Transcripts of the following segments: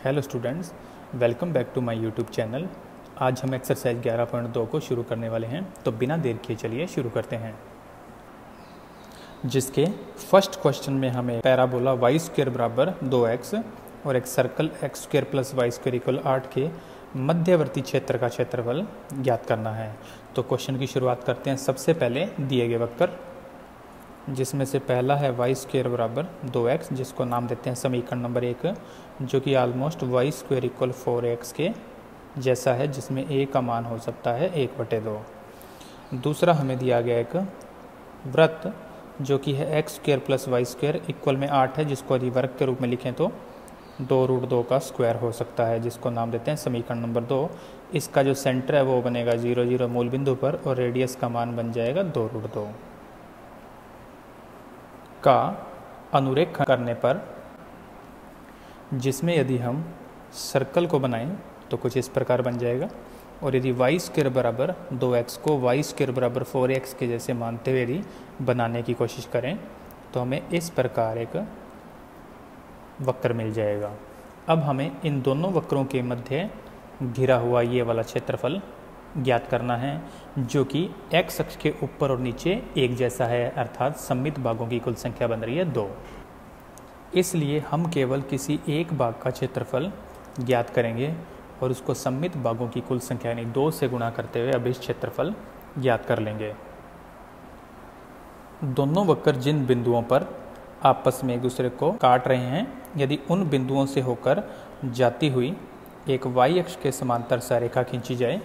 Hello students, welcome back to my YouTube channel. आज हम exercise 11.2 को शुरू करने वाले हैं, तो बिना देर किए चलिए शुरू करते हैं। जिसके फर्स्ट क्वेश्चन में हमें पैराबोला वाई स्क्वायर बराबर 2x और एक circle x square plus y square equal 8 के मध्यवर्ती क्षेत्र का क्षेत्रफल ज्ञात करना है। तो क्वेश्चन की शुरुआत करते हैं। सबसे पहले दिए गए वक्र, जिसमें से पहला है वाई स्क्वायर बराबर 2x, जिसको नाम देते हैं समीकरण नंबर 1, जो कि almost Y square equal 4x के जैसा है, जिसमें a का मान हो सकता है 1/2। दूसरा हमें दिया गया एक वृत्त, जो कि है x square plus y square equal में 8 है, जिसको यदि वर्ग के रूप में लिखें तो 2√2 का स्क्वायर हो सकता है, जिसको नाम देते हैं समीकरण नंबर 2। इसका जो सेंटर है वो बनेगा 0, 0 मूल बिंदु पर, और रेडियस का मान बन जाएगा 2√2 का अनुरेखण करने पर, जिसमें यदि हम सर्कल को बनाएं तो कुछ इस प्रकार बन जाएगा। और यदि वाई स्क्वायर बराबर 2x को वाई स्क्वायर बराबर 4x के जैसे मानते हुए यदि बनाने की कोशिश करें तो हमें इस प्रकार एक वक्र मिल जाएगा। अब हमें इन दोनों वक्रों के मध्य घिरा हुआ ये वाला क्षेत्रफल ज्ञात करना है, जो कि x अक्ष के ऊपर और नीचे एक जैसा है, अर्थात सममित भागों की कुल संख्या बन रही है 2। इसलिए हम केवल किसी एक भाग का क्षेत्रफल ज्ञात करेंगे और उसको सममित भागों की कुल संख्या यानी 2 से गुणा करते हुए अभिष्ट क्षेत्रफल ज्ञात कर लेंगे। दोनों वक्र जिन बिंदुओं पर आपस में एक दूसरे को काट रहे हैं, यदि उन बिंदुओं से होकर जाती हुई एक y अक्ष के समांतर रेखा खींची जाए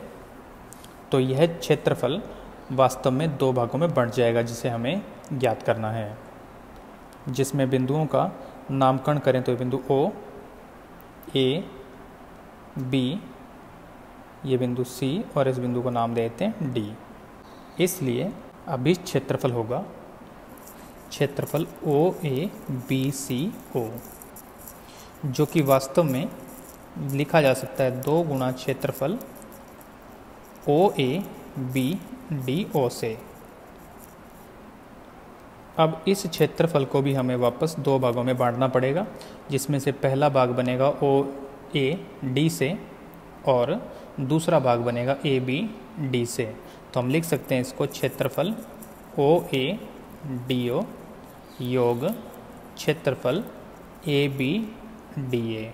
तो यह क्षेत्रफल वास्तव में 2 भागों में बंट जाएगा, जिसे हमें ज्ञात करना है। जिसमें बिंदुओं का नामकरण करें तो बिंदु O, A, B, ये बिंदु C और इस बिंदु को नाम देते हैं D। इसलिए अभिष्ट क्षेत्रफल होगा क्षेत्रफल OABCO, जो कि वास्तव में लिखा जा सकता है 2 गुणा क्षेत्रफल OABDO से। अब इस क्षेत्रफल को भी हमें वापस 2 भागों में बांटना पड़ेगा, जिसमें से पहला भाग बनेगा OAD से और दूसरा भाग बनेगा ABD से। तो हम लिख सकते हैं इसको क्षेत्रफल OADO योग क्षेत्रफल ABDA।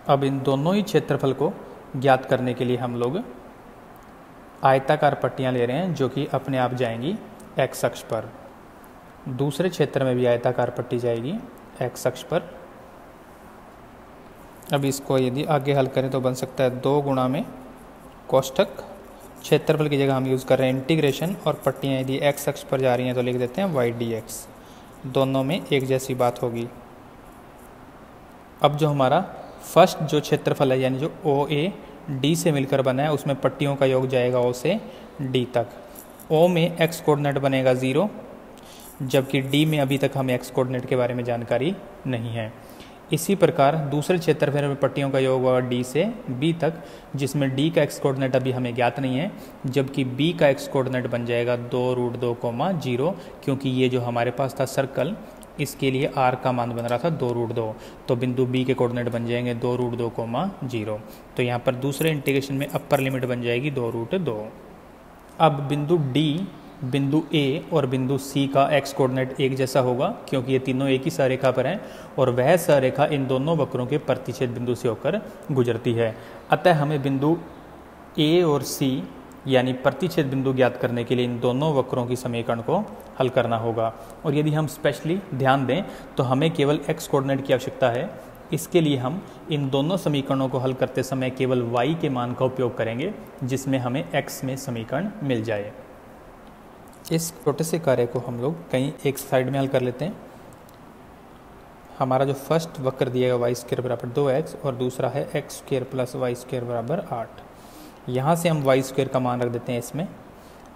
अब इन दोनों ही क्षेत्रफल को ज्ञात करने के लिए हम लोग आयताकार पट्टियां ले रहे हैं, जो कि अपने आप जाएंगी x अक्ष पर। दूसरे क्षेत्र में भी आयताकार पट्टी जाएगी x अक्ष पर। अब इसको यदि आगे हल करें तो बन सकता है 2 गुणा में कोष्ठक, क्षेत्रफल की जगह हम यूज़ कर रहे हैं इंटीग्रेशन, और पट्टियाँ यदि x अक्ष पर जा रही हैं तो लिख देते हैं y dx। दोनों में एक जैसी बात होगी। अब जो हमारा फर्स्ट जो क्षेत्रफल है, यानी जो OAD से मिलकर बना है, उसमें पट्टियों का योग जाएगा O से D तक। O में x कोऑर्डिनेट बनेगा 0, जबकि D में अभी तक हमें x कोऑर्डिनेट के बारे में जानकारी नहीं है। इसी प्रकार दूसरे क्षेत्रफल में पट्टियों का योग होगा D से B तक, जिसमें D का x कोऑर्डिनेट अभी हमें ज्ञात नहीं है, जबकि B का x कोऑर्डिनेट बन जाएगा 2√2, क्योंकि ये जो हमारे पास था सर्कल, इसके लिए r का मान बन रहा था 2√2, तो बिंदु B के कोऑर्डिनेट बन जाएंगे 2√2, तो यहाँ पर दूसरे इंटीग्रेशन में अपर लिमिट बन जाएगी 2√2। अब बिंदु D, बिंदु A और बिंदु C का x कोऑर्डिनेट एक जैसा होगा, क्योंकि ये तीनों एक ही सरेखा पर हैं और वह सरेखा इन दोनों वक्रों के प्रतिच्छेद बिंदु से होकर गुजरती है। अतः हमें बिंदु A और C यानी प्रतिच्छेद बिंदु ज्ञात करने के लिए इन दोनों वक्रों की समीकरण को हल करना होगा। और यदि हम स्पेशली ध्यान दें तो हमें केवल x कोऑर्डिनेट की आवश्यकता है। इसके लिए हम इन दोनों समीकरणों को हल करते समय केवल y के मान का उपयोग करेंगे, जिसमें हमें x में समीकरण मिल जाए। इस छोटे से कार्य को हम लोग कहीं एक साइड में हल कर लेते हैं। हमारा जो फर्स्ट वक्र दिया है y स्क्वायर बराबर 2x और दूसरा है x square plus y square बराबर 8। यहाँ से हम y स्क्वायर का मान रख देते हैं इसमें,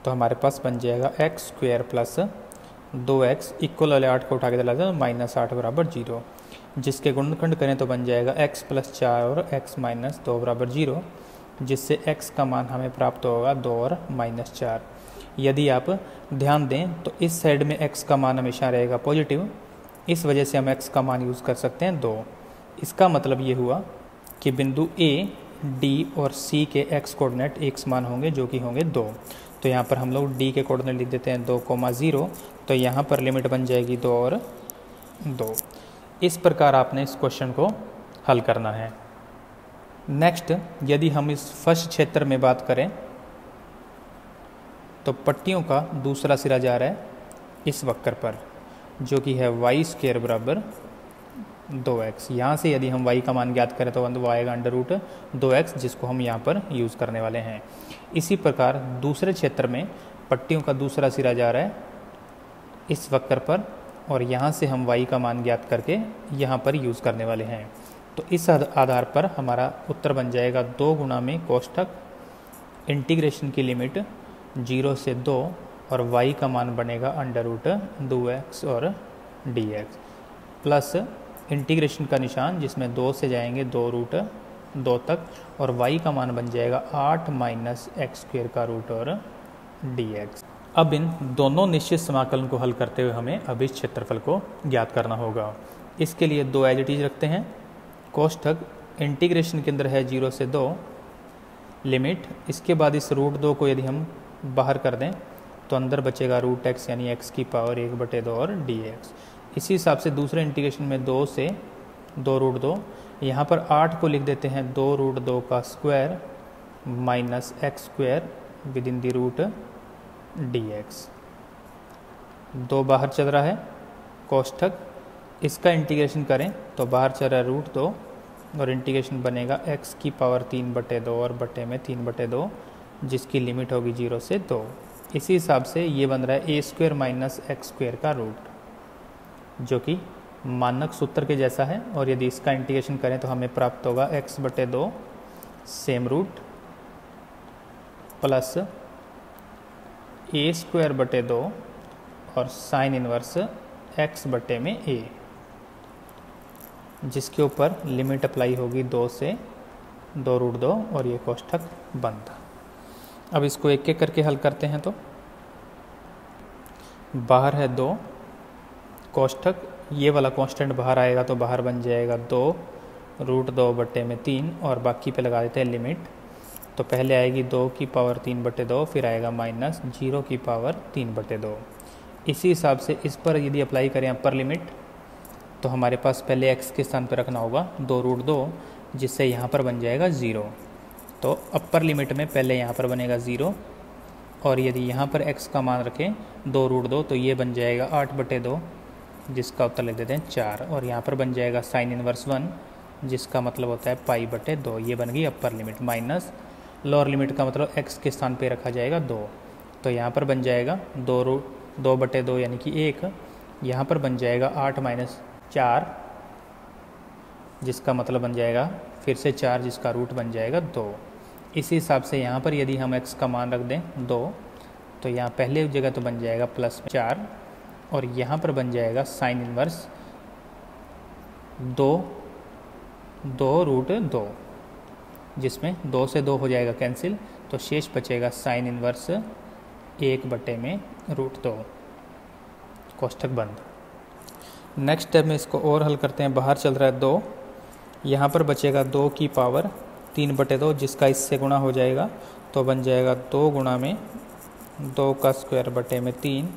तो हमारे पास बन जाएगा x square plus 2x equal वाले 8 को उठा के चला जाए -8 बराबर 0, जिसके गुणनखंड करें तो बन जाएगा x प्लस 4 और x माइनस 2 बराबर 0, जिससे x का मान हमें प्राप्त होगा 2 और -4। यदि आप ध्यान दें तो इस साइड में x का मान हमेशा रहेगा पॉजिटिव, इस वजह से हम x का मान यूज़ कर सकते हैं 2। इसका मतलब ये हुआ कि बिंदु ए, डी और सी के एक्स कोऑर्डिनेट एक समान होंगे, जो कि होंगे 2। तो यहाँ पर हम लोग डी के कोऑर्डिनेट लिख देते हैं 2,0। तो यहाँ पर लिमिट बन जाएगी 2 और 2। इस प्रकार आपने इस क्वेश्चन को हल करना है। नेक्स्ट, यदि हम इस फर्स्ट क्षेत्र में बात करें तो पट्टियों का दूसरा सिरा जा रहा है इस वक्र पर, जो कि है y² बराबर 2x। यहाँ से यदि हम y का मान ज्ञात करें तो वो आएगा √2x, जिसको हम यहाँ पर यूज़ करने वाले हैं। इसी प्रकार दूसरे क्षेत्र में पट्टियों का दूसरा सिरा जा रहा है इस वक्र पर, और यहाँ से हम y का मान ज्ञात करके यहाँ पर यूज़ करने वाले हैं। तो इस आधार पर हमारा उत्तर बन जाएगा 2 गुणा में कोष्ठक इंटीग्रेशन की लिमिट 0 से 2 और y का मान बनेगा √2x और dx प्लस इंटीग्रेशन का निशान जिसमें 2 से जाएंगे 2√2 तक, और y का मान बन जाएगा 8 - x² का रूट और dx। अब इन दोनों निश्चित समाकलन को हल करते हुए हमें अब इस क्षेत्रफल को ज्ञात करना होगा। इसके लिए 2 एज इट इज रखते हैं। कोष्ठक इंटीग्रेशन के अंदर है 0 से 2 लिमिट, इसके बाद इस √2 को यदि हम बाहर कर दें तो अंदर बचेगा √x यानी x की पावर 1/2 और dx। इसी हिसाब से दूसरे इंटीग्रेशन में 2 से 2√2, यहाँ पर 8 को लिख देते हैं 2√2 का square minus x² with in the root dx। 2 बाहर चल रहा है कोष्ठक, इसका इंटीग्रेशन करें तो बाहर चल रहा है √2 और इंटीग्रेशन बनेगा x की पावर 3/2 और बटे में 3/2, जिसकी लिमिट होगी 0 से 2। इसी हिसाब से ये बन रहा है a² माइनस x² का रूट, जो कि मानक सूत्र के जैसा है। और यदि इसका इंटीग्रेशन करें तो हमें प्राप्त होगा x/2 same root plus a²/2 और साइन इनवर्स x बटे में a, जिसके ऊपर लिमिट अप्लाई होगी 2 से 2√2 और ये कोष्ठक बंद। अब इसको एक एक करके हल करते हैं। तो बाहर है 2 कोष्ठक, ये वाला कांस्टेंट बाहर आएगा तो बाहर बन जाएगा 2√2 बटे में 3 और बाकी पे लगा देते हैं लिमिट। तो पहले आएगी 2 की पावर 3/2, फिर आएगा माइनस 0 की पावर 3/2। इसी हिसाब से इस पर यदि अप्लाई करें अपर लिमिट तो हमारे पास पहले x के स्थान पर रखना होगा 2√2, जिससे यहाँ पर बन जाएगा 0। तो अपर लिमिट में पहले यहाँ पर बनेगा 0, और यदि यहाँ पर x का मान रखें 2√2 तो ये बन जाएगा 8/2, जिसका उत्तर लिख देते हैं 4, और यहाँ पर बन जाएगा साइन इनवर्स 1, जिसका मतलब होता है π/2। ये बन गई अपर लिमिट, माइनस लोअर लिमिट का मतलब x के स्थान पे रखा जाएगा 2। तो यहाँ पर बन जाएगा 2/2 यानी कि 1, यहाँ पर बन जाएगा 8 - 4, जिसका मतलब बन जाएगा फिर से 4, जिसका रूट बन जाएगा 2। इसी हिसाब से यहाँ पर यदि हम x का मान रख दें 2 तो यहाँ पहले जगह तो बन जाएगा +4, और यहाँ पर बन जाएगा साइन इनवर्स 2√2, जिसमें 2 से 2 हो जाएगा कैंसिल, तो शेष बचेगा साइन इनवर्स 1/√2। कोष्ठक बंद। नेक्स्ट स्टेप में इसको और हल करते हैं। बाहर चल रहा है 2, यहाँ पर बचेगा 2 की पावर 3/2, जिसका इससे गुणा हो जाएगा तो बन जाएगा 2 गुणा में 2 का स्क्वायर बटे में 3,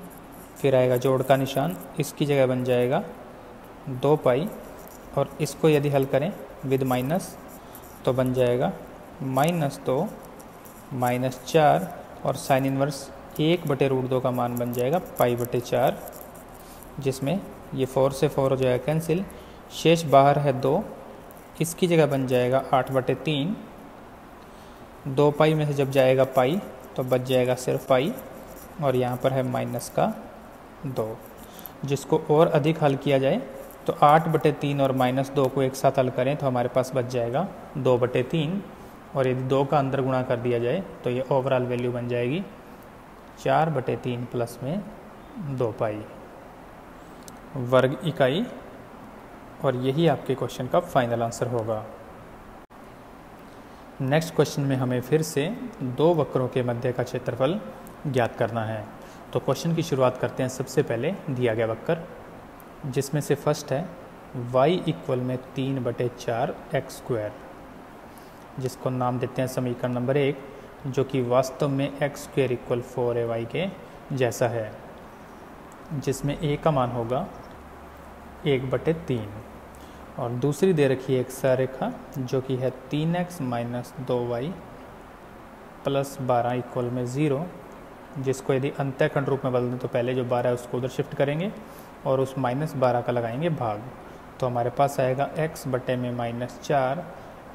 फिर आएगा जोड़ का निशान, इसकी जगह बन जाएगा 2π, और इसको यदि हल करें विद माइनस तो बन जाएगा -2 -4, और साइन इनवर्स 1/√2 का मान बन जाएगा π/4, जिसमें ये 4 से 4 हो जाएगा कैंसिल, शेष बाहर है 2, इसकी जगह बन जाएगा 8/3। 2π में से जब जाएगा पाई तो बच जाएगा सिर्फ पाई, और यहाँ पर है माइनस का 2। जिसको और अधिक हल किया जाए तो 8/3 और -2 को एक साथ हल करें तो हमारे पास बच जाएगा 2/3, और यदि 2 का अंदर गुणा कर दिया जाए तो ये ओवरऑल वैल्यू बन जाएगी 4/3 प्लस में 2π वर्ग इकाई, और यही आपके क्वेश्चन का फाइनल आंसर होगा। नेक्स्ट क्वेश्चन में हमें फिर से 2 वक्रों के मध्य का क्षेत्रफल ज्ञात करना है। तो क्वेश्चन की शुरुआत करते हैं। सबसे पहले दिया गया वक्र, जिसमें से फर्स्ट है y इक्वल में 3/4 एक्स स्क्वायर, जिसको नाम देते हैं समीकरण नंबर 1, जो कि वास्तव में एक्स स्क्वायर इक्वल 4ay के जैसा है, जिसमें a का मान होगा 1/3 और दूसरी दे रखी है एक सररेखा जो कि है 3x minus 2y plus 12 equal में 0, जिसको यदि अंतःखंड रूप में बदल दें तो पहले जो 12 है उसको उधर शिफ्ट करेंगे और उस -12 का लगाएंगे भाग, तो हमारे पास आएगा x बटे में -4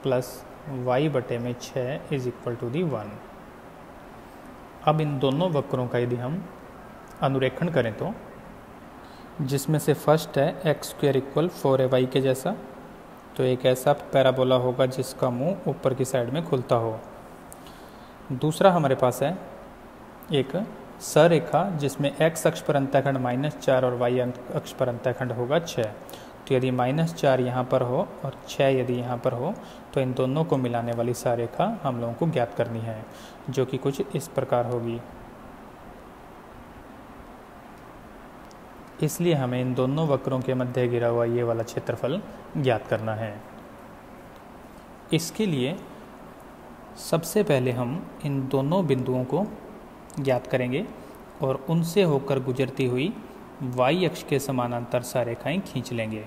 प्लस y बटे में 6 इज इक्वल टू दी 1। अब इन दोनों वक्रों का यदि हम अनुरेखण करें तो जिसमें से फर्स्ट है एक्स स्क्वायर इक्वल 4ay के जैसा, तो एक ऐसा पैराबोला होगा जिसका मुंह ऊपर की साइड में खुलता हो। दूसरा हमारे पास है एक सररेखा जिसमें x अक्ष पर अंतःखंड -4 और y अक्ष पर अंतःखंड होगा 6, तो यदि -4 यहाँ पर हो और 6 यदि यहाँ पर हो तो इन दोनों को मिलाने वाली सररेखा हम लोगों को ज्ञात करनी है, जो कि कुछ इस प्रकार होगी। इसलिए हमें इन दोनों वक्रों के मध्य गिरा हुआ ये वाला क्षेत्रफल ज्ञात करना है। इसके लिए सबसे पहले हम इन दोनों बिंदुओं को ज्ञात करेंगे और उनसे होकर गुजरती हुई y अक्ष के समानांतर सररेखाएं खींच लेंगे।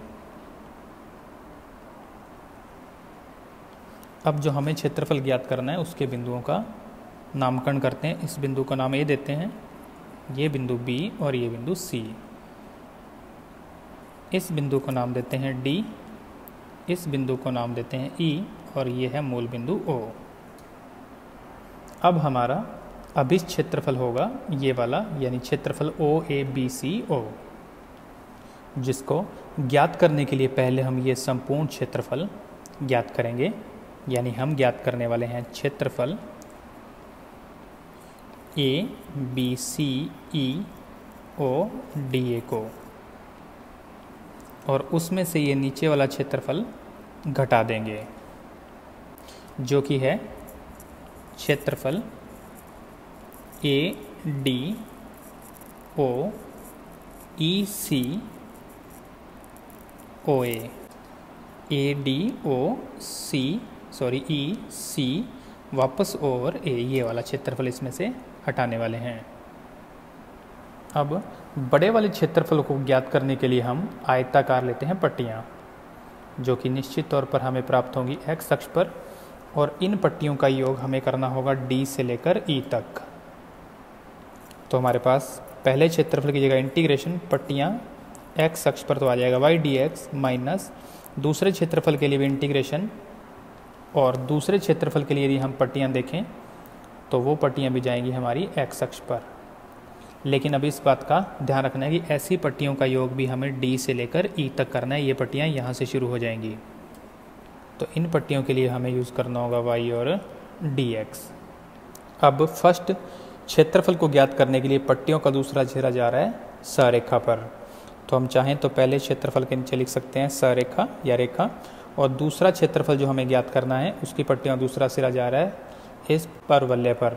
अब जो हमें क्षेत्रफल ज्ञात करना है उसके बिंदुओं का नामकरण करते हैं। इस बिंदु का नाम A देते हैं, ये बिंदु B और ये बिंदु C। इस बिंदु को नाम देते हैं D, इस बिंदु को नाम देते हैं E और ये है मूल बिंदु O। अब हमारा अभिष्ट क्षेत्रफल होगा ये वाला, यानी क्षेत्रफल OABCO, जिसको ज्ञात करने के लिए पहले हम ये संपूर्ण क्षेत्रफल ज्ञात करेंगे। यानी हम ज्ञात करने वाले हैं क्षेत्रफल ABCEODA को, और उसमें से ये नीचे वाला क्षेत्रफल घटा देंगे जो कि है क्षेत्रफल EC वापस और A, ये वाला क्षेत्रफल इसमें से हटाने वाले हैं। अब बड़े वाले क्षेत्रफल को ज्ञात करने के लिए हम आयताकार लेते हैं पट्टियाँ, जो कि निश्चित तौर पर हमें प्राप्त होंगी x अक्ष पर, और इन पट्टियों का योग हमें करना होगा D से लेकर E तक। तो हमारे पास पहले क्षेत्रफल की जगह इंटीग्रेशन पट्टियाँ x अक्ष पर तो आ जाएगा y dx माइनस दूसरे क्षेत्रफल के लिए भी इंटीग्रेशन, और दूसरे क्षेत्रफल के लिए यदि हम पट्टियाँ देखें तो वो पट्टियाँ भी जाएंगी हमारी x अक्ष पर। लेकिन अब इस बात का ध्यान रखना है कि ऐसी पट्टियों का योग भी हमें D से लेकर E तक करना है। ये पट्टियाँ यहाँ से शुरू हो जाएंगी, तो इन पट्टियों के लिए हमें यूज़ करना होगा y और dx। अब फर्स्ट क्षेत्रफल को ज्ञात करने के लिए पट्टियों का दूसरा सिरा जा रहा है सररेखा पर, तो हम चाहें तो पहले क्षेत्रफल के नीचे लिख सकते हैं सररेखा या रेखा, और दूसरा क्षेत्रफल जो हमें ज्ञात करना है उसकी पट्टियों दूसरा सिरा जा रहा है इस परवलय पर,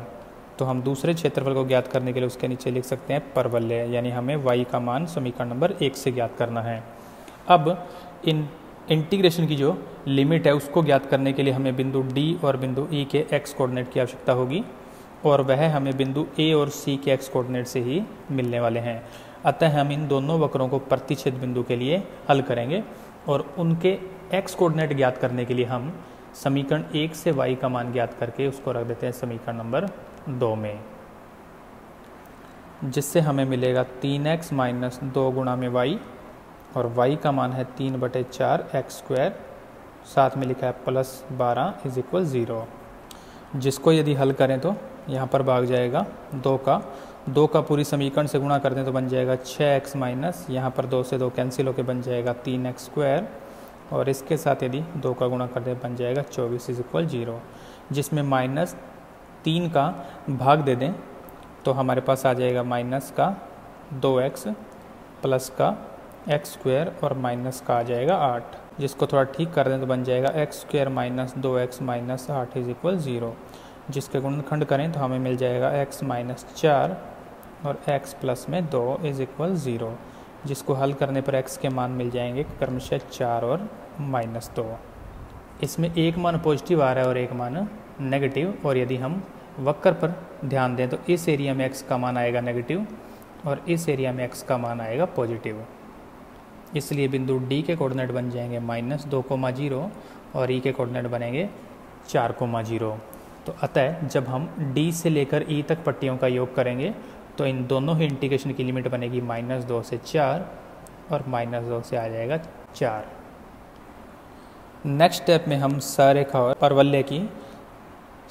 तो हम दूसरे क्षेत्रफल को ज्ञात करने के लिए उसके नीचे लिख सकते हैं परवलय, यानी हमें y का मान समीकरण नंबर 1 से ज्ञात करना है। अब इन इंटीग्रेशन की जो लिमिट है उसको ज्ञात करने के लिए हमें बिंदु D और बिंदु E के x कोऑर्डिनेट की आवश्यकता होगी, और वह हमें बिंदु A और C के x कोऑर्डिनेट से ही मिलने वाले हैं। अतः हम इन दोनों वक्रों को प्रतिच्छेद बिंदु के लिए हल करेंगे, और उनके x कोऑर्डिनेट ज्ञात करने के लिए हम समीकरण 1 से y का मान ज्ञात करके उसको रख देते हैं समीकरण नंबर 2 में, जिससे हमें मिलेगा 3x माइनस 2 गुणा में y, और y का मान है 3/4 एक्स स्क्वायर, साथ में लिखा है प्लस 12 इज इक्वल 0, जिसको यदि हल करें तो यहाँ पर भाग जाएगा 2 का पूरी समीकरण से गुणा कर दें तो बन जाएगा 6x माइनस, यहाँ पर 2 से 2 कैंसिल होकर बन जाएगा 3x स्क्वायर, और इसके साथ यदि 2 का गुणा कर दें बन जाएगा 24 इज इक्वल 0, जिसमें -3 का भाग दे दें तो हमारे पास आ जाएगा माइनस का 2x प्लस का x स्क्वायर और माइनस का आ जाएगा 8, जिसको थोड़ा ठीक कर दें तो बन जाएगा x square minus 2x minus 8 is equal 0, जिसके गुणनखंड करें तो हमें मिल जाएगा x माइनस 4 और x प्लस में 2 इज इक्वल 0, जिसको हल करने पर x के मान मिल जाएंगे क्रमशः 4 और -2। इसमें एक मान पॉजिटिव आ रहा है और एक मान नेगेटिव, और यदि हम वक्र पर ध्यान दें तो इस एरिया में x का मान आएगा नेगेटिव और इस एरिया में x का मान आएगा पॉजिटिव। इसलिए बिंदु D के कोऑर्डिनेट बन जाएंगे -2,0 और E के कोऑर्डिनेट बनेंगे 4,0। तो अतः जब हम D से लेकर E तक पट्टियों का योग करेंगे तो इन दोनों ही इंटीग्रेशन की लिमिट बनेगी -2 से 4 और -2 से आ जाएगा 4। नेक्स्ट स्टेप में हम सरेखा और परवलय की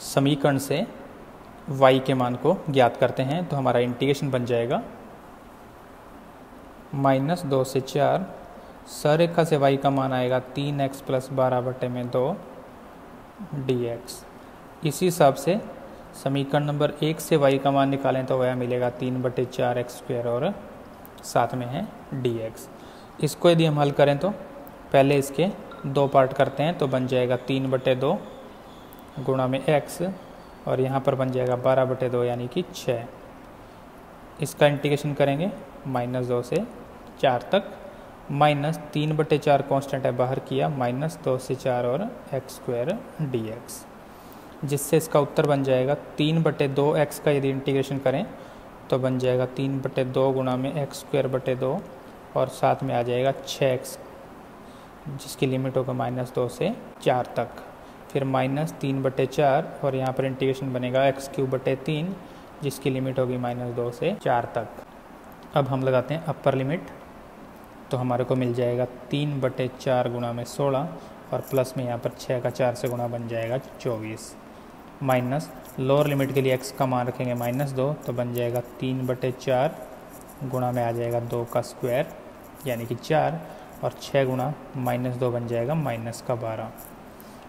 समीकरण से y के मान को ज्ञात करते हैं। तो हमारा इंटीग्रेशन बन जाएगा -2 से 4, सरेखा से y का मान आएगा 3x + 12/2 dx। इसी हिसाब से समीकरण नंबर 1 से y का मान निकालें तो वह मिलेगा 3/4x² और साथ में है dx। इसको यदि हम हल करें तो पहले इसके 2 पार्ट करते हैं तो बन जाएगा 3/2 गुणा में x और यहाँ पर बन जाएगा 12/2 यानी कि 6। इसका इंटीग्रेशन करेंगे -2 से 4 तक, -3/4 कांस्टेंट है बाहर किया, -2 से 4 और x² dx, जिससे इसका उत्तर बन जाएगा 3/2x का यदि इंटीग्रेशन करें तो बन जाएगा 3/2 गुणा में x²/2 और साथ में आ जाएगा 6x, जिसकी लिमिट होगा -2 से 4 तक, फिर -3/4 और यहाँ पर इंटीग्रेशन बनेगा x³ जिसकी लिमिट होगी -2 से 4 तक। अब हम लगाते हैं अपर लिमिट, तो हमारे को मिल जाएगा 3/4 गुणा में 16 और प्लस में यहाँ पर 6 का 4 से गुणा बन जाएगा 24, माइनस लोअर लिमिट के लिए x का मान रखेंगे -2 तो बन जाएगा 3/4 गुणा में आ जाएगा 2 का स्क्वायर यानी कि 4 और 6 गुणा -2 बन जाएगा -12।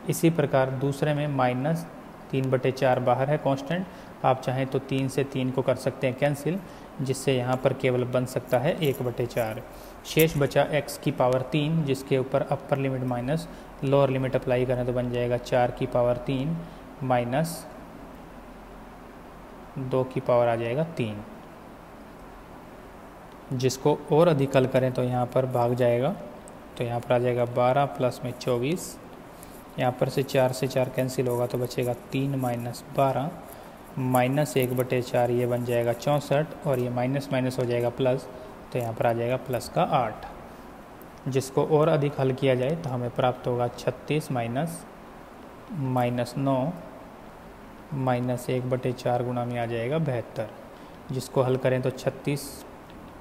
इसी प्रकार दूसरे में -3/4 बाहर है कांस्टेंट, आप चाहें तो 3 से 3 को कर सकते हैं कैंसिल, जिससे यहाँ पर केवल बन सकता है 1/4। शेष बचा x³ जिसके ऊपर अपर limit minus lower limit apply करें तो बन जाएगा 4³ माइनस 2 की पावर आ जाएगा 3, जिसको और अधिक हल करें तो यहाँ पर भाग जाएगा, तो यहाँ पर आ जाएगा 12 प्लस में 24, यहाँ पर से 4 से 4 कैंसिल होगा तो बचेगा 3 माइनस 12 -1/4, ये बन जाएगा 64 और ये माइनस माइनस हो जाएगा प्लस, तो यहाँ पर आ जाएगा प्लस का 8, जिसको और अधिक हल किया जाए तो हमें प्राप्त होगा 36 माइनस -9 -1/4 गुणा में आ जाएगा 72, जिसको हल करें तो 36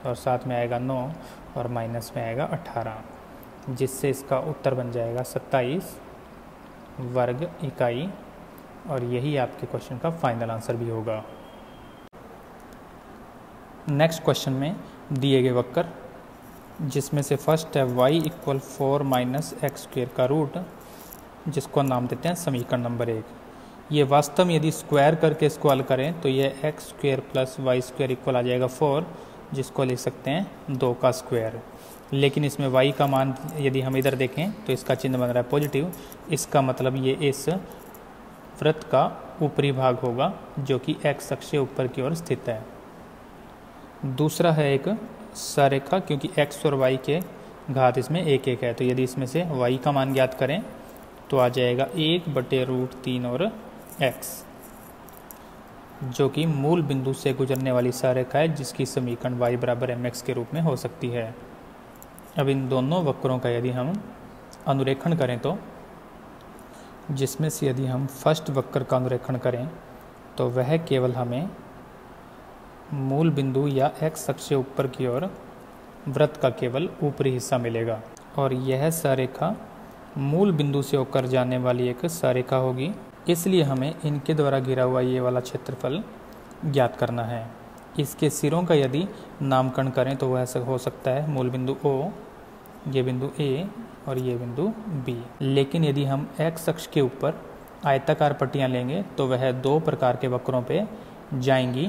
और साथ में आएगा 9 और माइनस में आएगा 18, जिससे इसका उत्तर बन जाएगा 27 वर्ग इकाई, और यही आपके क्वेश्चन का फाइनल आंसर भी होगा। नेक्स्ट क्वेश्चन में दिए गए वक्र जिसमें से फर्स्ट है y = 4 - x² का रूट, जिसको नाम देते हैं समीकरण नंबर 1। ये वास्तव में यदि स्क्वायर करके इसको हल करें तो ये x² + y² इक्वल आ जाएगा 4, जिसको लिख सकते हैं 2 का स्क्वायर। लेकिन इसमें y का मान यदि हम इधर देखें तो इसका चिन्ह बन रहा है पॉजिटिव, इसका मतलब ये इस वृत्त का ऊपरी भाग होगा जो कि x अक्ष से ऊपर की ओर स्थित है। दूसरा है एक सरेखा, क्योंकि x और y के घात इसमें 1 है, तो यदि इसमें से y का मान ज्ञात करें तो आ जाएगा 1/√3 और x, जो कि मूल बिंदु से गुजरने वाली सरेखा है जिसकी समीकरण y = mx के रूप में हो सकती है। अब इन दोनों वक्रों का यदि हम अनुरेखण करें तो जिसमें से यदि हम फर्स्ट वक्र का अनुरेखण करें तो वह केवल हमें मूल बिंदु या x अक्ष से ऊपर की ओर वृत्त का केवल ऊपरी हिस्सा मिलेगा, और यह सरेखा मूल बिंदु से होकर जाने वाली एक सरेखा होगी। इसलिए हमें इनके द्वारा घिरा हुआ ये वाला क्षेत्रफल ज्ञात करना है। इसके सिरों का यदि नामकरण करें तो वह हो सकता है मूल बिंदु O, ये बिंदु A और ये बिंदु B। लेकिन यदि हम x अक्ष के ऊपर आयताकार पट्टियाँ लेंगे तो वह 2 प्रकार के वक्रों पे जाएंगी,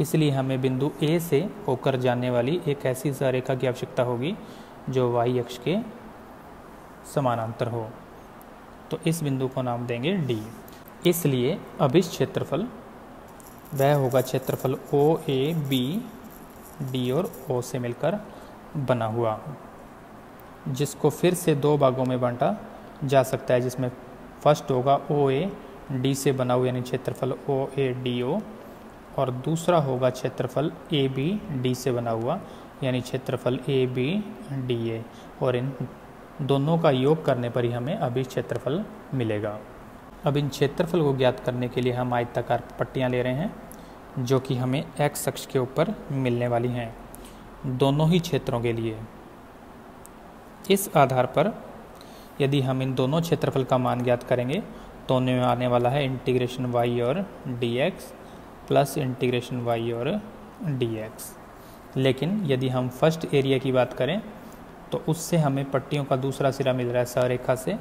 इसलिए हमें बिंदु A से होकर जाने वाली एक ऐसी सरेखा की आवश्यकता होगी जो y अक्ष के समानांतर हो। तो इस बिंदु को नाम देंगे D। इसलिए अब इस क्षेत्रफल वह होगा क्षेत्रफल OAB, D और O से मिलकर बना हुआ, जिसको फिर से दो भागों में बांटा जा सकता है, जिसमें फर्स्ट होगा OAD से बना हुआ यानी क्षेत्रफल OADO, और दूसरा होगा क्षेत्रफल ABD से बना हुआ यानी क्षेत्रफल ABDA, और इन दोनों का योग करने पर ही हमें अभी क्षेत्रफल मिलेगा। अब इन क्षेत्रफल को ज्ञात करने के लिए हम आयताकार पट्टियाँ ले रहे हैं जो कि हमें x अक्ष के ऊपर मिलने वाली हैं दोनों ही क्षेत्रों के लिए। इस आधार पर यदि हम इन दोनों क्षेत्रफल का मान ज्ञात करेंगे तो उनमें आने वाला है इंटीग्रेशन y और dx प्लस इंटीग्रेशन y और dx। लेकिन यदि हम फर्स्ट एरिया की बात करें तो उससे हमें पट्टियों का दूसरा सिरा मिल रहा है सरेखा से,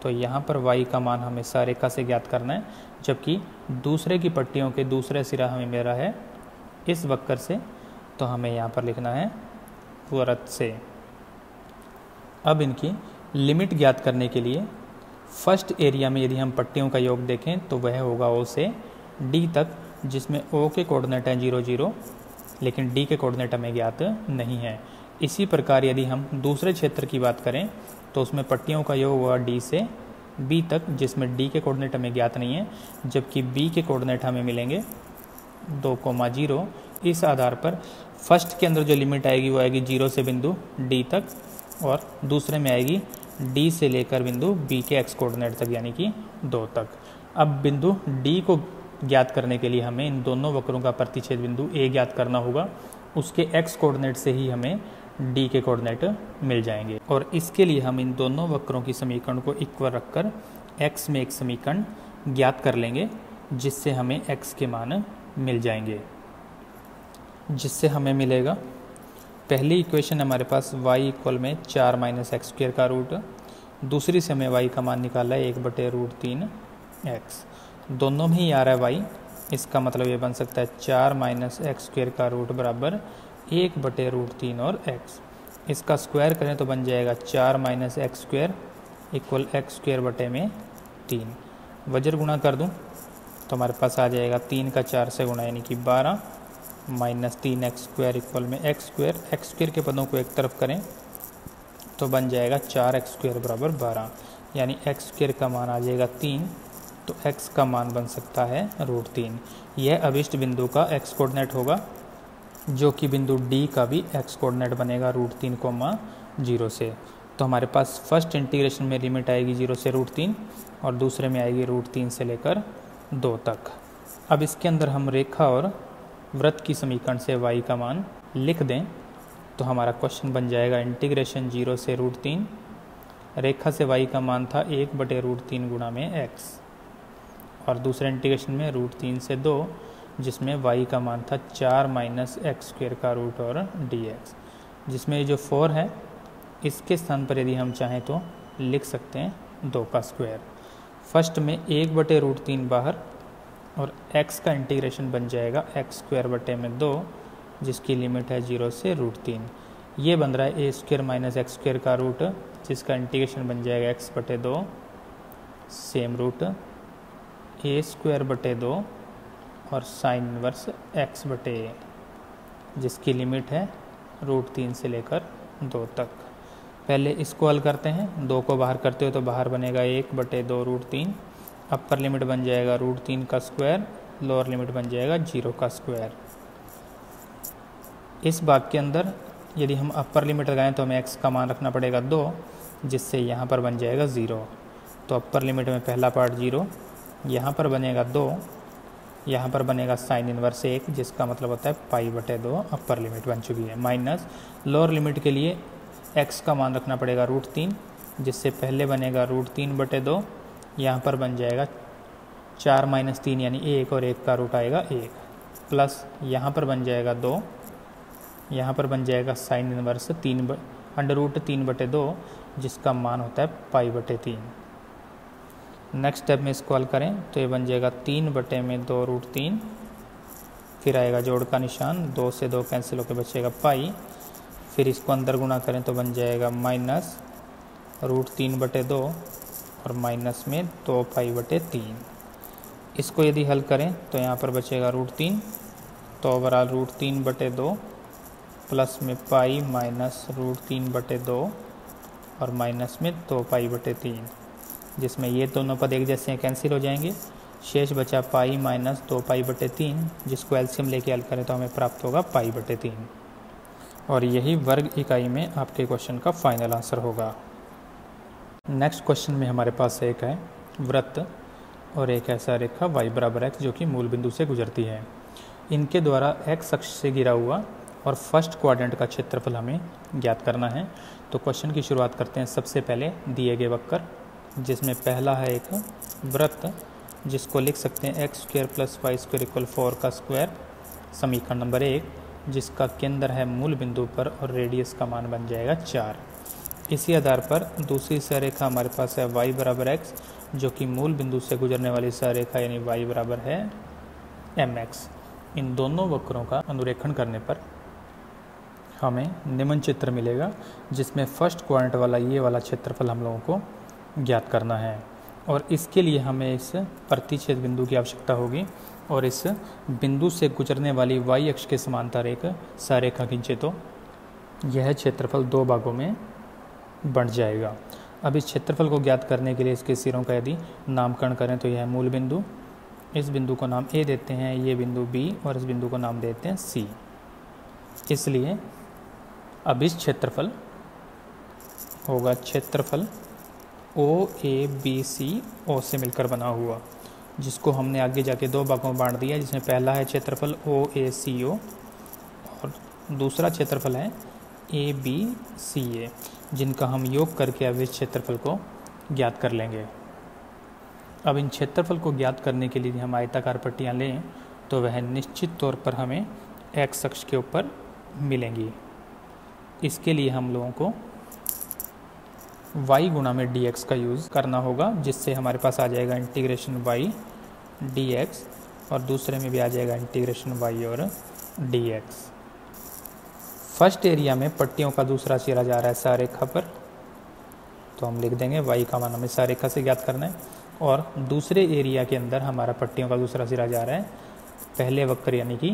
तो यहाँ पर y का मान हमें सरेखा से ज्ञात करना है, जबकि दूसरे की पट्टियों के दूसरे सिरा हमें मिल रहा है इस वक्र से, तो हमें यहाँ पर लिखना है वृत्त से। अब इनकी लिमिट ज्ञात करने के लिए फर्स्ट एरिया में यदि हम पट्टियों का योग देखें तो वह होगा O से D तक, जिसमें O के कोऑर्डिनेट हैं 0 0, लेकिन D के कोऑर्डिनेट हमें ज्ञात नहीं है। इसी प्रकार यदि हम दूसरे क्षेत्र की बात करें तो उसमें पट्टियों का योग हुआ D से B तक, जिसमें D के कोऑर्डिनेट हमें ज्ञात नहीं है, जबकि B के कोऑर्डिनेट हमें मिलेंगे 2, 0। इस आधार पर फर्स्ट के अंदर जो लिमिट आएगी वो आएगी 0 से बिंदु D तक, और दूसरे में आएगी D से लेकर बिंदु B के x कोऑर्डिनेट तक यानी कि 2 तक। अब बिंदु D को ज्ञात करने के लिए हमें इन दोनों वक्रों का प्रतिच्छेद बिंदु A ज्ञात करना होगा, उसके x कोऑर्डिनेट से ही हमें D के कोऑर्डिनेट मिल जाएंगे, और इसके लिए हम इन दोनों वक्रों की समीकरण को इक्वल रखकर x में एक समीकरण ज्ञात कर लेंगे, जिससे हमें x के मान मिल जाएंगे। जिससे हमें मिलेगा, पहली इक्वेशन हमारे पास y इक्वल में 4 - x² का रूट, दूसरी से हमें y का मान निकाला है 1/√3x, दोनों में ही आ रहा है y, इसका मतलब ये बन सकता है 4 - x² का रूट बराबर 1/√3 और x। इसका स्क्वायर करें तो बन जाएगा 4 - x² इक्वल x² बटे में 3। वज्र गुणा कर दूं तो हमारे पास आ जाएगा 3 का 4 से गुणा यानी कि 12 माइनस 3x² इक्वल में x² के पदों को एक तरफ करें तो बन जाएगा 4x² बराबर 12, यानी x² का मान आ जाएगा 3, तो x का मान बन सकता है √3। यह अभिष्ट बिंदु का x कोऑर्डिनेट होगा, जो कि बिंदु D का भी x कोऑर्डिनेट बनेगा √3, 0 से। तो हमारे पास फर्स्ट इंटीग्रेशन में लिमिट आएगी 0 से √3 और दूसरे में आएगी √3 से लेकर 2 तक। अब इसके अंदर हम रेखा और वृत्त की समीकरण से y का मान लिख दें तो हमारा क्वेश्चन बन जाएगा इंटीग्रेशन 0 से √3, रेखा से y का मान था 1/√3 गुणा में x, और दूसरे इंटीग्रेशन में √3 से 2, जिसमें y का मान था 4 - x² का रूट और dx, जिसमें जो 4 है इसके स्थान पर यदि हम चाहें तो लिख सकते हैं 2 का स्क्वायर। फर्स्ट में 1/√3 बाहर और x का इंटीग्रेशन बन जाएगा x² बटे में 2, जिसकी लिमिट है 0 से √3। ये बन रहा है a² - x² का रूट, जिसका इंटीग्रेशन बन जाएगा x बटे 2 सेम रूट a² बटे 2 और साइन इनवर्स x बटे a, जिसकी लिमिट है √3 से लेकर 2 तक। पहले इसको हल करते हैं, 2 को बाहर करते हो तो बाहर बनेगा 1/2√3, अपर लिमिट बन जाएगा √3 का स्क्वायर, लोअर लिमिट बन जाएगा 0 का स्क्वायर। इस भाग के अंदर यदि हम अपर लिमिट लगाएं तो हमें x का मान रखना पड़ेगा 2, जिससे यहाँ पर बन जाएगा 0। तो अपर लिमिट में पहला पार्ट 0, यहाँ पर बनेगा 2, यहाँ पर बनेगा साइन इनवर्स 1, जिसका मतलब होता है π/2 अपर लिमिट बन चुकी है, माइनस लोअर लिमिट के लिए x का मान रखना पड़ेगा √3, जिससे पहले बनेगा √3/2, यहाँ पर बन जाएगा 4 - 3 यानी 1 और 1 का रूट आएगा 1, प्लस यहाँ पर बन जाएगा 2, यहाँ पर बन जाएगा साइन इनवर्स √3/2, जिसका मान होता है π/3। नेक्स्ट स्टेप में इसको हल करें तो ये बन जाएगा 3/2√3, फिर आएगा जोड़ का निशान, 2 से 2 कैंसिल होकर बचेगा पाई, फिर इसको अंदर गुणा करें तो बन जाएगा माइनस √3/2 और माइनस में 2π/3। इसको यदि हल करें तो यहाँ पर बचेगा √3, तो ओवरऑल √3/2 प्लस में पाई माइनस √3/2 और माइनस में 2π/3, जिसमें ये दोनों पद एक जैसे हैं, कैंसिल हो जाएंगे। शेष बचा पाई माइनस 2π/3, जिसको एलसीएम लेके हल करें तो हमें प्राप्त होगा π/3। और यही वर्ग इकाई में आपके क्वेश्चन का फाइनल आंसर होगा। नेक्स्ट क्वेश्चन में हमारे पास एक है वृत्त और एक ऐसा रेखा y = x जो कि मूल बिंदु से गुजरती है। इनके द्वारा x अक्ष से घिरा हुआ और फर्स्ट क्वाड्रेंट का क्षेत्रफल हमें ज्ञात करना है। तो क्वेश्चन की शुरुआत करते हैं सबसे पहले दिए गए वक्र, जिसमें पहला है एक वृत्त जिसको लिख सकते हैं x² + y² = 4 का स्क्वायर, समीकरण नंबर 1, जिसका केंद्र है मूल बिंदु पर और रेडियस का मान बन जाएगा 4। इसी आधार पर दूसरी सररेखा हमारे पास है y = x जो कि मूल बिंदु से गुजरने वाली सररेखा यानी y बराबर है mx। इन दोनों वक्रों का अनुरेखण करने पर हमें निम्न चित्र मिलेगा, जिसमें फर्स्ट क्वाड्रेंट वाला ये वाला क्षेत्रफल हम लोगों को ज्ञात करना है। और इसके लिए हमें इस प्रतिच्छेद बिंदु की आवश्यकता होगी और इस बिंदु से गुजरने वाली y अक्ष के समांतर एक सररेखा खींचे तो यह क्षेत्रफल दो भागों में बढ़ जाएगा। अब इस क्षेत्रफल को ज्ञात करने के लिए इसके सिरों का यदि नामकरण करें तो यह मूल बिंदु, इस बिंदु को नाम A देते हैं, ये बिंदु B और इस बिंदु को नाम देते हैं C। इसलिए अब इस क्षेत्रफल होगा क्षेत्रफल OABC O से मिलकर बना हुआ, जिसको हमने आगे जाके दो भागों में बांट दिया, जिसमें पहला है क्षेत्रफल OACO और दूसरा क्षेत्रफल है ABCA, जिनका हम योग करके अब इस क्षेत्रफल को ज्ञात कर लेंगे। अब इन क्षेत्रफल को ज्ञात करने के लिए हम आयताकार पट्टियाँ लें तो वह निश्चित तौर पर हमें x अक्ष के ऊपर मिलेंगी। इसके लिए हम लोगों को y गुणा में dx का यूज़ करना होगा, जिससे हमारे पास आ जाएगा इंटीग्रेशन y dx और दूसरे में भी आ जाएगा इंटीग्रेशन y और dx। फर्स्ट एरिया में पट्टियों का दूसरा सिरा जा रहा है सररेखा पर, तो हम लिख देंगे y का मान हमें सररेखा से ज्ञात करना है। और दूसरे एरिया के अंदर हमारा पट्टियों का दूसरा सिरा जा रहा है पहले वक्र यानी कि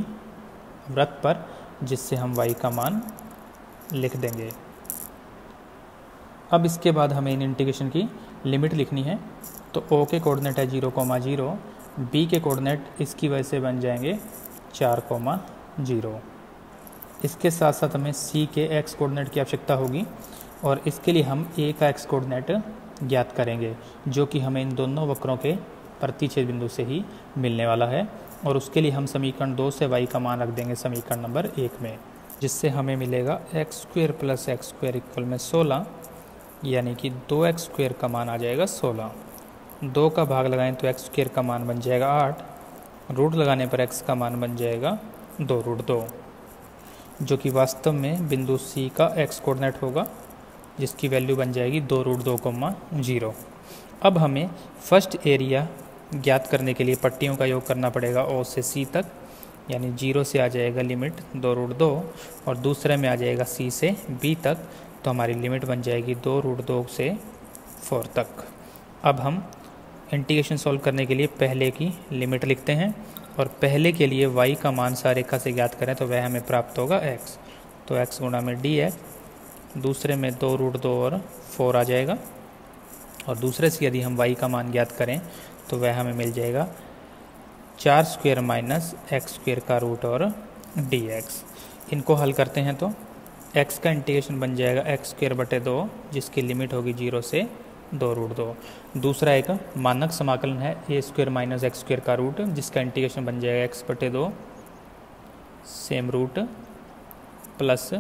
वृत्त पर, जिससे हम y का मान लिख देंगे। अब इसके बाद हमें इन इंटीग्रेशन की लिमिट लिखनी है। तो O के कोऑर्डिनेट है 0,0, B के कोऑर्डिनेट इसकी वजह से बन जाएंगे 4,0। इसके साथ साथ हमें C के x कोऑर्डिनेट की आवश्यकता होगी और इसके लिए हम A का x कोऑर्डिनेट ज्ञात करेंगे, जो कि हमें इन दोनों वक्रों के प्रतिच्छेद बिंदु से ही मिलने वाला है। और उसके लिए हम समीकरण 2 से y का मान रख देंगे समीकरण नंबर 1 में, जिससे हमें मिलेगा x² + x² = 16, यानी कि 2x² का मान आ जाएगा 16। 2 का भाग लगाएं तो x² का मान बन जाएगा 8, रूट लगाने पर x का मान बन जाएगा 2√2, जो कि वास्तव में बिंदु C का x कोऑर्डिनेट होगा, जिसकी वैल्यू बन जाएगी 2√2,0। अब हमें फर्स्ट एरिया ज्ञात करने के लिए पट्टियों का योग करना पड़ेगा O से C तक, यानी 0 से आ जाएगा लिमिट 2√2 और दूसरे में आ जाएगा C से B तक, तो हमारी लिमिट बन जाएगी 2√2 से 4 तक। अब हम इंटीग्रेशन सॉल्व करने के लिए पहले की लिमिट लिखते हैं और पहले के लिए y का मान सररेखा से ज्ञात करें तो वह हमें प्राप्त होगा x। तो x गुणा में dx, दूसरे में 2√2 और 4 आ जाएगा और दूसरे से यदि हम y का मान ज्ञात करें तो वह हमें मिल जाएगा 4² - x² का रूट और dx। इनको हल करते हैं तो x का इंटीग्रेशन बन जाएगा x²/2, जिसकी लिमिट होगी 0 से 2√2। दूसरा एक मानक समाकलन है a² - x² का रूट, जिसका इंटीग्रेशन बन जाएगा x/2 same root plus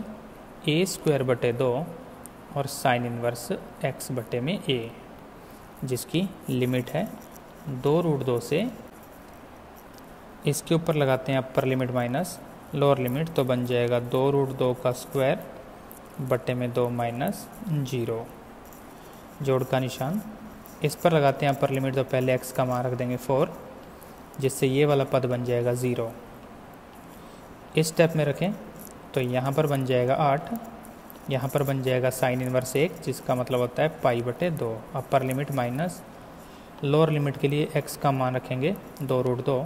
a²/2 और साइन इनवर्स x/a, जिसकी लिमिट है 2√2 से, इसके ऊपर लगाते हैं अपर लिमिट माइनस लोअर लिमिट, तो बन जाएगा 2√2 का स्क्वायर बटे में 2 माइनस 0, जोड़ का निशान। इस पर लगाते हैं अपर लिमिट, तो पहले x का मान रख देंगे 4, जिससे ये वाला पद बन जाएगा 0। इस स्टेप में रखें तो यहाँ पर बन जाएगा 8, यहाँ पर बन जाएगा साइन इनवर्स 1, जिसका मतलब होता है π/2। Upper limit minus lower limit के लिए x का मान रखेंगे 2√2,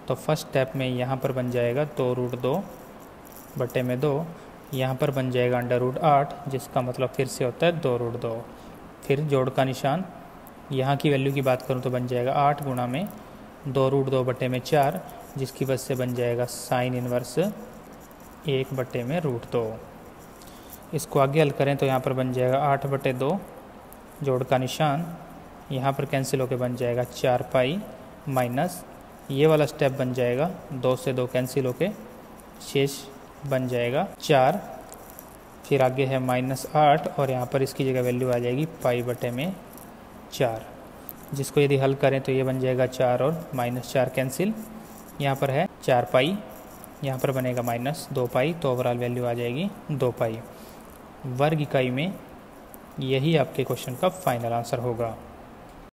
तो फर्स्ट स्टेप में यहाँ पर बन जाएगा 2√2 बटे में 2 यहाँ पर बन जाएगा √8, जिसका मतलब फिर से होता है 2√2। फिर जोड़ का निशान, यहाँ की वैल्यू की बात करूँ तो बन जाएगा 8 गुणा में 2√2/4, जिसकी वजह से बन जाएगा साइन इनवर्स 1/√2। इसको आगे हल करें तो यहाँ पर बन जाएगा 8/2, जोड़ का निशान, यहाँ पर कैंसिल होकर बन जाएगा 4 पाई माइनस ये वाला स्टेप बन जाएगा 2 से 2 कैंसिल होके शेष बन जाएगा 4। फिर आगे है -8 और यहाँ पर इसकी जगह वैल्यू आ जाएगी π/4, जिसको यदि हल करें तो ये बन जाएगा 4 और -4 कैंसिल, यहाँ पर है 4 पाई, यहाँ पर बनेगा -2 पाई, तो ओवरऑल वैल्यू आ जाएगी 2 पाई। वर्ग इकाई में यही आपके क्वेश्चन का फाइनल आंसर होगा।